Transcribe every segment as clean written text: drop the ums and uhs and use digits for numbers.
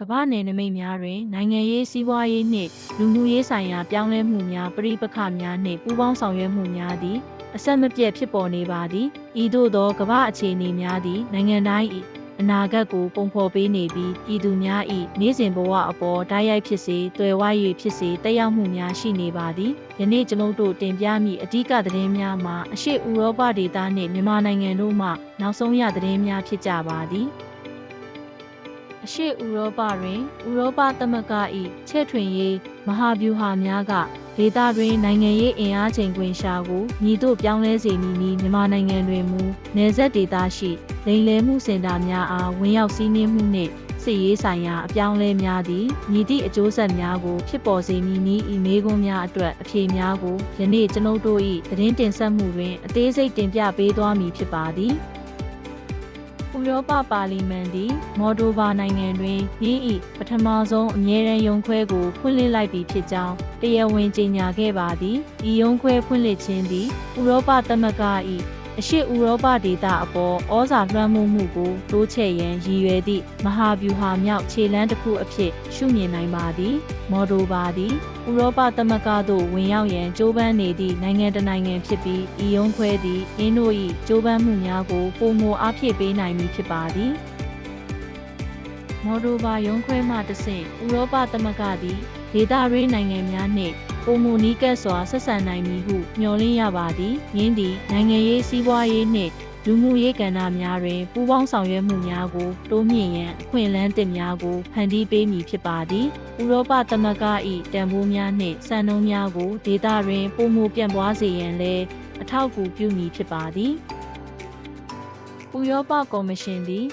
ကမ္ဘာနယ်နိမိတ်များတွင်နိုင်ငံရေးစီးပွားရေးနှင့်လူမှုရေးဆိုင်ရာပြောင်းလဲမှုများပဋိပက္ခများနှင့်ပူးပေါင်းဆောင်ရွက်မှုများသည်အဆက်မပြတ်ဖြစ်ပေါ်နေပါသည်ဤသို့သောကမ္ဘာအခြေအနေများသည်နိုင်ငံတိုင်း၏အနာဂတ်ကိုပုံဖော်ပေးနေပြီးပြည်သူများ၏နေ့စဉ်ဘဝအပေါ်တိုက်ရိုက်ဖြစ်စေတွယ်ဝ၍ဖြစ်စေတက်ရောက်မှုများရှိနေပါသည်ယနေ့ကျွန်ုပ်တို့တင်ပြမည့်အဓိကသတင်းများမှာအရှေ့ဥရောပဒေသနှင့်မြန်မာနိုင်ငံတို့မှနောက်ဆုံးရသတင်းများဖြစ်ကြပါသည်အရှေ့ဥရောပတွင်ဥရောပသမဂ္ဂ၏ချဲ့ထွင်ရေးမဟာဗျူဟာများကဒေသတွင်နိုင်ငံရေးအင်အားချိန်ခွင်ရှာကိုညီတို့ပြောင်းလဲစေမည်နည်းမြန်မာနိုင်ငံတွင်မူနယ်စပ်ဒေသရှိလိမ်လည်မှုစင်တာများအားဝင်ရောက်စီးနင်းမှုနှင့်စစ်ရေးဆိုင်ရာအပြောင်းလဲများသည်ညီသည့်အကျိုးဆက်များကိုဖြစ်ပေါ်စေမည်နည်းဤမေးခွန်းများအတွက်အဖြေများကိုယနေ့ကျွန်ုပ်တို့၏သတင်းတင်ဆက်မှုတွင်အသေးစိတ်တင်ပြပေးသွားမည်ဖြစ်ပါသည်ဥရောပပါလီမန်သည်မော်ဒိုဗာနိုင်ငံတွင်ယင်း၏ပထမဆုံးအမြဲတမ်းရုံးခွဲကိုဖွင့်လှစ်လိုက်ပြီဖြစ်ကြောင်းတရားဝင်ကြေညာခဲ့ပါသည်ဤရုံးခွဲဖွင့်လှစ်ခြင်းသည်ဥရောပသမဂ္ဂ၏အရှေ့ဥရောပဒေသအပေါ်ဩဇာလွှမ်းမိုးမှုကိုတိုးချဲ့ရန်ရည်ရွယ်သည့်မဟာဗျူဟာမြောက်ခြေလှမ်းတစ်ခုအဖြစ်ရှုမြင်နိုင်ပါသည်မော်ဒိုဗာသည်ဥရောပသမဂ္ဂသို့ဝင်ရောက်ရန်ကြိုးပမ်းနေသည့်နိုင်ငံတစ်နိုင်ငံဖြစ်ပြီးဤရုံးခွဲသည်အင်းတို့၏ကြိုးပမ်းမှုများကိုပိုမိုအားဖြည့်ပေးနိုင်မည်ဖြစ်ပါသည်မော်ဒိုဗာရုံးခွဲမှတဆင့်ဥရောပသမဂ္ဂသည်ဒေသတွင်းနိုင်ငံများနှင့်ပိုမိုနီးကပ်စွာဆက်ဆံနိုင်မည်ဟုမျှော်လင့်ရပါသည်ယင်းသည်နိုင်ငံရေးစီးပွားရေးနှင့်လူမှုရေးကဏ္ဍများတွင်ပူးပေါင်းဆောင်ရွက်မှုများကိုတိုးမြှင့်ရန်အခွင့်အလမ်းသစ်များကိုဖန်တီးပေးမည်ဖြစ်ပါသည်ဥရောပသမဂ္ဂ၏တန်ဖိုးများနှင့်စံနှုန်းများကိုဒေသတွင်ပိုမိုပြန့်ပွားစေရန်လည်းအထောက်အကူပြုမည်ဖြစ်ပါသည်ဥရောပကော်မရှင်သည်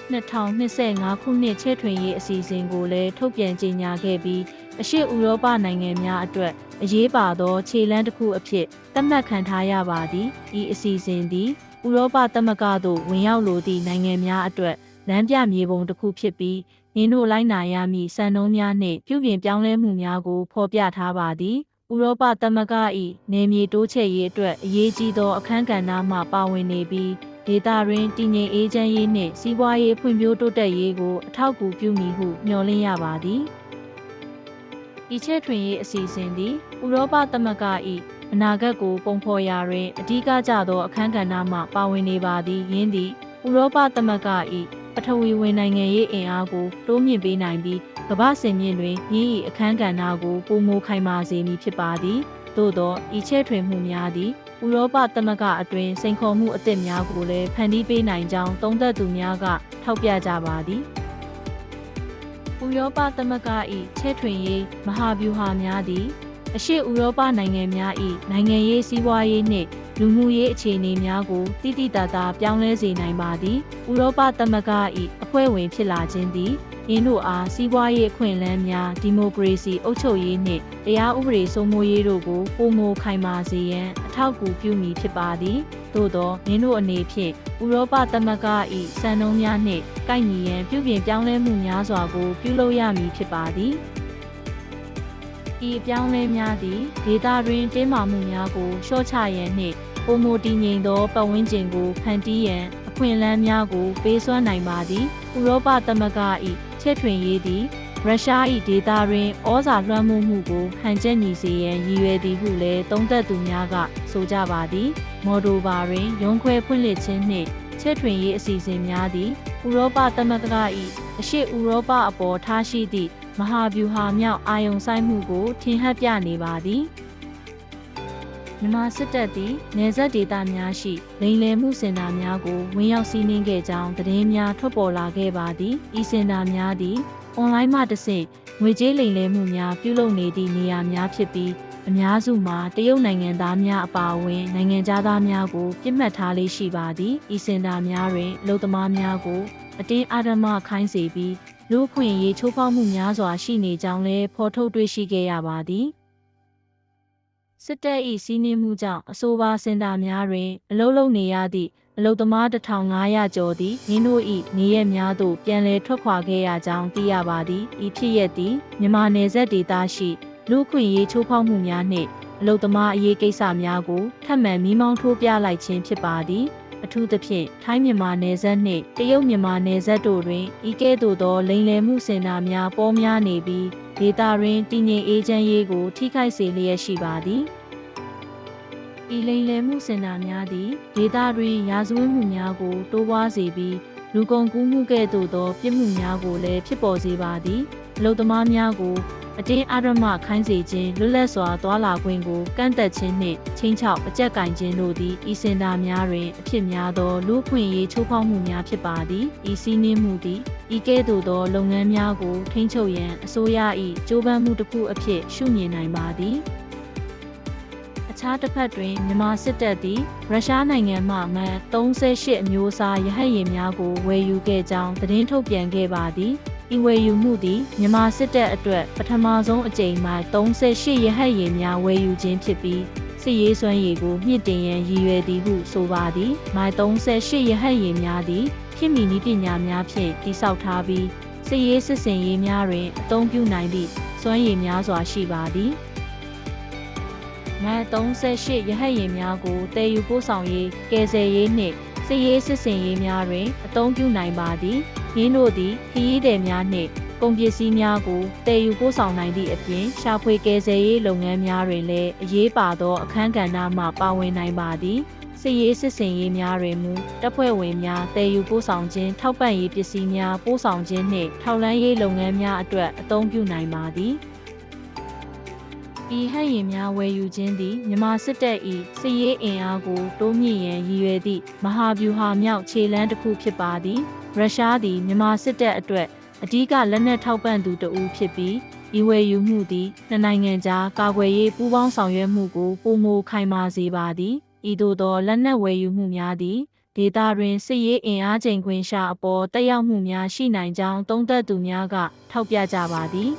2025ခုနှစ်ချဲ့ထွင်ရေးအစီအစဉ်ကိုလည်းထုတ်ပြန်ကြေညာခဲ့ပြီးအရှေ့ဥရောပနိုင်ငံများအတွက်အရေးပါသောခြေလှမ်းတစ်ခုအဖြစ်သတ်မှတ်ခံထားရပါသည်ဤအစီအစဉ်သည်ဥရောပသမဂ္ဂသို့ဝင်ရောက်လိုသည့်နိုင်ငံများအတွက်လမ်းပြမြေပုံတစ်ခုဖြစ်ပြီးနင်တို့လိုက်နာရမည့်စံနှုန်းများနှင့်ပြုပြင်ပြောင်းလဲမှုများကိုဖော်ပြထားပါသည်ဥရောပသမဂ္ဂ၏နယ်မြေတိုးချဲ့ရေးအတွက်အရေးကြီးသောအခန်းကဏ္ဍမှပါဝင်နေပြီးဒေသတွင်တည်ငြိမ်အေးချမ်းရေးနှင့်စီးပွားရေးဖွံ့ဖြိုးတိုးတက်ရေးကိုအထောက်အကူပြုမည်ဟုမျှော်လင့်ရပါသည်ဤချဲ့ထွင်ရေးအစီအစဉ်သည်ဥရောပသမဂ္ဂ၏အနာဂတ်ကိုပုံဖော်ရာတွင်အဓိကကျသောအခန်းကဏ္ဍမှပါဝင်နေပါသည်ယင်းသည်ဥရောပသမဂ္ဂ၏ပထဝီဝင်နိုင်ငံရေးအင်အားကိုတိုးမြင့်ပေးနိုင်ပြီးကမ္ဘာ့စင်မြင့်တွင်ယင်း၏အခန်းကဏ္ဍကိုပိုမိုခိုင်မာစေမည်ဖြစ်ပါသည်သို့သောဤချဲ့ထွင်မှုများသည်ဥရောပသမဂ္ဂအတွင်းစိန်ခေါ်မှုအသစ်များကိုလည်းဖန်တီးပေးနိုင်ကြောင်းသုံးသပ်သူများကထောက်ပြကြပါသည်ဥရောပသမဂ္ဂ၏ချဲ့ထွင်ရေးမဟာဗျူဟာများသည်အရှေ့ဥရောပနိုင်ငံများ၏နိုင်ငံရေးစီးပွားရေးနှင့်လူမှုရေးအခြေအနေများကိုတိတိတသာပြောင်းလဲစေနိုင်ပါသည်ဥရောပသမဂ္ဂ၏အဖွဲ့ဝင်ဖြစ်လာခြင်းသည်ယင်းတို့အားစီးပွားရေးအခွင့်အလမ်းများဒီမိုကရေစီအုပ်ချုပ်ရေးနှင့်တရားဥပဒေစိုးမိုးရေးတို့ကိုပိုမိုခိုင်မာစေရန်အထောက်အကူပြုမည်ဖြစ်ပါသည်သို့သောယင်းတို့အနေဖြင့်ဥရောပသမဂ္ဂ၏စံနှုန်းများနှင့်ကိုက်ညီရန်ပြုပြင်ပြောင်းလဲမှုများစွာကိုပြုလုပ်ရမည်ဖြစ်ပါသည်ဤအပြောင်းလဲများသည်ဒေသတွင်တင်းမာမှုများကိုလျှော့ချရန်နှင့်ပိုမိုတည်ငြိမ်သောပတ်ဝန်းကျင်ကိုဖန်တီးရန်အခွင့်အလမ်းများကိုပေးစွမ်းနိုင်ပါသည်ဥရောပသမဂ္ဂ၏ချဲ့ထွင်ရေးသည်ရုရှား၏ဒေသတွင်ဩဇာလွှမ်းမိုးမှုကိုဟန်ချက်ညီစေရန်ရည်ရွယ်သည်ဟုလည်းသုံးသပ်သူများကဆိုကြပါသည်မော်ဒိုဗာတွင်ရုံးခွဲဖွင့်လှစ်ခြင်းနှင့်ချဲ့ထွင်ရေးအစီအစဉ်များသည်ဥရောပသမဂ္ဂ၏အရှေ့ဥရောပအပေါ်ထားရှိသည့်မဟာဗျူဟာမြောက်အာရုံစိုက်မှုကိုထင်ဟပ်ပြနေပါသည်မြန်မာစစ်တပ်သည်နယ်စပ်ဒေသများရှိလိမ်လည်မှုစင်တာများကိုဝင်ရောက်စီးနင်းခဲ့ကြောင်းသတင်းများထွက်ပေါ်လာခဲ့ပါသည်ဤစင်တာများသည်အွန်လိုင်းမှတဆင့်ငွေကြေးလိမ်လည်မှုများပြုလုပ်နေသည့်နေရာများဖြစ်ပြီးအများစုမှာတရုတ်နိုင်ငံသားများအပါအဝင်နိုင်ငံသားများကိုပြစ်မှတ်ထားလေးရှိပါသည်ဤစင်တာများတွင်အလုပ်သမားများကိုအတင်းအဓမ္မခိုင်းစေပြီးလူ့အခွင့်အရေးချိုးဖောက်မှုများစွာရှိနေကြောင်းလည်းဖော်ထုတ်တွေ့ရှိခဲ့ရပါသည်စစ်တပ်၏စီးနင်းမှုကြောင့်အဆိုပါစင်တာများတွင်အလုပ်လုပ်နေရသည့်အလုပ်သမား1500ကျော်သည်ရင်းတို့၏နေရက်များသို့ပြန်လည်ထွက်ခွာခဲ့ရကြောင်းသိရပါသည်ဤဖြစ်ရပ်သည်မြန်မာနယ်စပ်ဒေသရှိလူ့အခွင့်အရေးချိုးဖောက်မှုများနှင့်အလုပ်သမားအရေးကိစ္စများကိုထပ်မံမီးမောင်းထိုးပြလိုက်ခြင်းဖြစ်ပါသည်အ ထူးသဖြင့်ထိုင်းမြန်မာနယ်စပ်နှင့်တရုတ်မြန်မာနယ်စပ်တို့တွင်ဤကဲ့သို့သောလိမ်လည်မှုစင်တာများပေါများနေပြီးဒေသတွင်တည်ငြိမ်အေးချမ်းရေးကိုထိခိုက်စေလျက်ရှိပါသည်ဤလိမ်လည်မှုစင်တာများသည်ဒေသတွင်ရာဇဝတ်မှုများကိုတိုးပွားစေပြီးလူကုန်ကူးမှုကဲ့သို့သောပြစ်မှုများကိုလည်းဖြစ်ပေါ်စေပါသည်အလုပ်သမားများကိုအတင်းအဓမ္မခိုင်းစေခြင်းလွတ်လပ်စွာသွာလာခွင့်ကိုကန့်သက်ခြင်းနှင့်ချင်းချောက်အကြက်ကင်ခြင်းတို့သည်ဤစင်တာများတွင်အဖြစ်များသောလူ့အခွင့်အရေးချိုးဖောက်မှုများဖြစ်ပါသည်ဤစည်းနှင်းမှုသည်ဤကဲ့သို့သောလုပ်ငန်းများကိုထိန်းချုပ်ရန်အစိုးရ၏ကြိုးပမ်းမှုတစ်ခုအဖြစ်ရှုမြင်နိုင်ပါသည်အခြားတစ်ဖက်တွင်မြန်မာစစ်တပ်သည်ရုရှားနိုင်ငံမှမှ38အမျိုးအစားရဟတ်ယာဉ်များကိုဝယ်ယူခဲ့ကြောင်းသတင်းထုတ်ပြန်ခဲ့ပါသည်ဤဝယ်ယူမှုသည်မြန်မာစစ်တပ်အတွက်ပထမဆုံးအကြိမ်မှာ38ရဟတ်ယာဉ်များဝယ်ယူခြင်းဖြစ်ပြီးစစ်ရေးစွမ်းရည်ကိုမြင့်တင်ရန်ရည်ရွယ်သည်ဟုဆိုပါသည်မိုင်38ရဟတ်ယာဉ်များသည်ခေတ်မီနည်းပညာများဖြင့်တည်ဆောက်ထားပြီးစစ်ရေးစစ်ဆင်ရေးများတွင်အသုံးပြုနိုင်သည့်စွမ်းရည်များစွာရှိပါသည်မိုင်38ရဟတ်ယာဉ်များကိုတည်ယူပို့ဆောင်ရေးကယ်ဆယ်ရေးနှင့်စစ်ရေးစစ်ဆင်ရေးများတွင်အသုံးပြုနိုင်ပါသည်ရင်းတို့သည်ခရီးသည်များနှင့်ကုန်ပစ္စည်းများကိုတည်ယူပို့ဆောင်နိုင်သည့်အပြင်ရှာဖွေကယ်ဆယ်ရေးလုပ်ငန်းများတွင်လည်းအရေးပါသောအခန်းကဏ္ဍမှပါဝင်နိုင်ပါသည်စစ်ရေးစစ်ဆင်ရေးများတွင်မူတပ်ဖွဲ့ဝင်များတည်ယူပို့ဆောင်ခြင်းထောက်ပံ့ရေးပစ္စည်းများပို့ဆောင်ခြင်းနှင့်ထောက်လှမ်းရေးလုပ်ငန်းများအတွက်အသုံးပြုနိုင်ပါသည်ဤဟတ်ယာဉ်များဝယ်ယူခြင်းသည်မြန်မာစစ်တပ်၏စစ်ရေးအင်အားကိုတိုးမြင့်ရန်ရည်ရွယ်သည့်မဟာဗျူဟာမြောက်ခြေလှမ်းတစ်ခုဖြစ်ပါသည်ရုရှားသည်မြန်မာစစ်တပ်အတွက်အဓိကလက်နက်ထောက်ပံ့သူတဦးဖြစ်ပြီးဤဝယ်ယူမှုသည်နှစ်နိုင်ငံကြားကာကွယ်ရေးပူးပေါင်းဆောင်ရွက်မှုကိုပိုမိုခိုင်မာစေပါသည်ဤသို့သောလက်နက်ဝယ်ယူမှုများသည်ဒေသတွင်စစ်ရေးအင်အားချိန်ခွင်ရှာအပေါ်တက်ရောက်မှုများရှိနိုင်ကြောင်းသုံးသပ်သူများကထောက်ပြကြပါသည်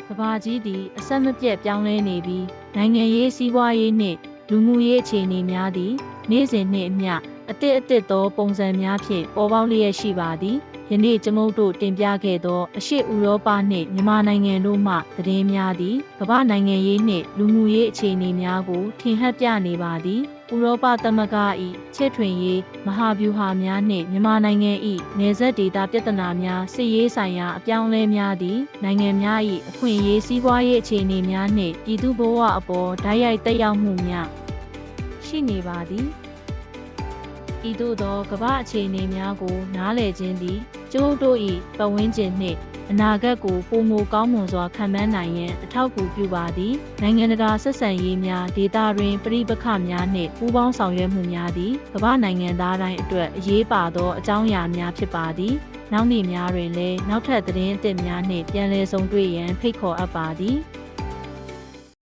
ကမ္ဘာကြီးသည်အဆက်မပြတ်ပြောင်းလဲနေပြီးနိုင်ငံရေးစီးပွားရေးနှင့်လူမှုရေးအခြေအနေများသည်နေ့စဉ်နှင့်အမျှအသစ်သောပုံစံများဖြင့်ပေါ်ပေါက်လျက်ရှိပါသည်ယနေ့ကျွန်ုပ်တို့တင်ပြခဲ့သောအရှေ့ဥရောပနှင့်မြန်မာနိုင်ငံတို့မှသတင်းများသည်ကမ္ဘာနိုင်ငံရေးနှင့်လူမှုရေးအခြေအနေများကိုထင်ဟပ်ပြနေပါသည်ဥရောပသမဂ္ဂ၏ချဲ့ထွင်ရေးမဟာဗျူဟာများနှင့်မြန်မာနိုင်ငံ၏နယ်စပ်ဒေသပြဿနာများစစ်ရေးဆိုင်ရာအပြောင်းအလဲများသည်နိုင်ငံများ၏အခွင့်အရေးစီးပွားရေးအခြေအနေများနှင့်ပြည်သူ့ဘဝအပေါ်ဓာတ်ရိုက်သက်ရောက်မှုများရှိနေပါသည်ဤသို့သောကမ္ဘာအခြေအနေများကိုနားလည်ခြင်းသည်ကျိုးတို့၏ပတ်ဝန်းကျင်နှင့်အနာဂတ်ကိုပိုမိုကောင်းမွန်စွာခံမှန်းနိုင်ရန်အထောက်အကူပြုပါသည်နိုင်ငံတကာဆက်ဆံရေးများဒေသတွင်ပဋိပက္ခများနှင့်ပူးပေါင်းဆောင်ရွက်မှုများသည်ကမ္ဘာနိုင်ငံသားတိုင်းအတွက်အရေးပါသောအကြောင်းအရာများဖြစ်ပါသည်နောက်နေ့များတွင်လည်းနောက်ထပ်သတင်းအသစ်များနှင့်ပြန်လည်ဆုံတွေ့ရန်ဖိတ်ခေါ်အပ်ပါသည်